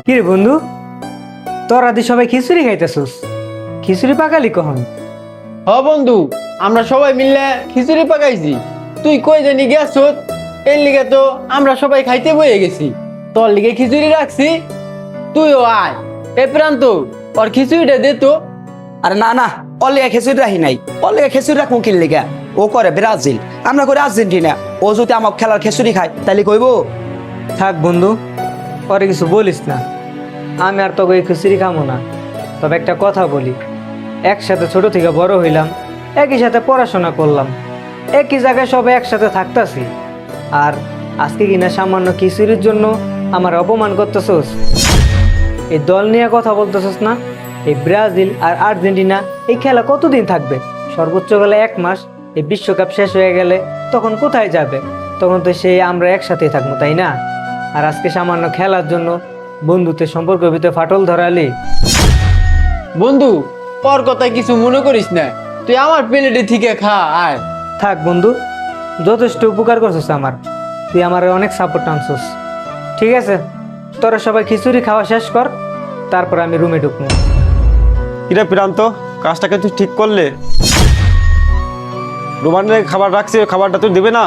কি রে বন্ধু, তোরা দি সবাই খিচুড়ি খাইতেছস? খিচুড়ি পাকালি কখন? হ বন্ধু, আমরা সবাই মিললে খিচুড়ি পাকাইছি। তুই কই জানি গেছ, এর লিগে তো আমরা সবাই খাইতে বয়ে গেছি। তোর লিগে খিচুড়ি রাখছি, তুইও আয়। এ প্রান্ত, ওর খিচুড়িটা দে তো। আরে না না, অলিয়া খেচুড়ি রাখি নাই। অলিয়া খেচুড়ি রাখবো কি লিগা? ও করে ব্রাজিল, আমরা করে আর্জেন্টিনা। ও যদি আমার খেলার খেচুড়ি খায় তাহলে কইব? থাক বন্ধু, পরে কিছু বলিস না। আমি আর তোকে এই খিচুড়ি খামো না। তবে একটা কথা বলি, একসাথে ছোট থেকে বড় হইলাম, একই সাথে পড়াশোনা করলাম, একই জায়গায় সবাই একসাথে থাকতাছি, আর আজকে কিনা সামান্য খিচুড়ির জন্য আমার অপমান করতেছস? এই দল নিয়ে কথা বলতেছস না? এই ব্রাজিল আর আর্জেন্টিনা এই খেলা কতদিন থাকবে? সর্বোচ্চ গেলে 1 মাস। এই বিশ্বকাপ শেষ হয়ে গেলে তখন কোথায় যাবে? তখন তো সেই আমরা একসাথেই থাকবো, তাই না? আর আজকে সামান্য খেলার জন্য বন্ধুত্বের সম্পর্কের ভিতরে ফাটল ধরালি। বন্ধু, ওর কথা কিছু মনে করিস না, তুই আমার প্লেটে থেকে খা আয়। থাক বন্ধু, যথেষ্ট উপকার করছিস আমার। তুই আমার অনেক সাপোর্ট আনছিস। ঠিক আছে, তোরা সবাই খিচুড়ি খাওয়া শেষ কর, তারপর আমি রুমে ঢুকবো। কিরে প্রান্ত, কাজটাকে তুই ঠিক করলে? রোমানের খাবার রাখছি, ওই খাবারটা তুই দেবে না?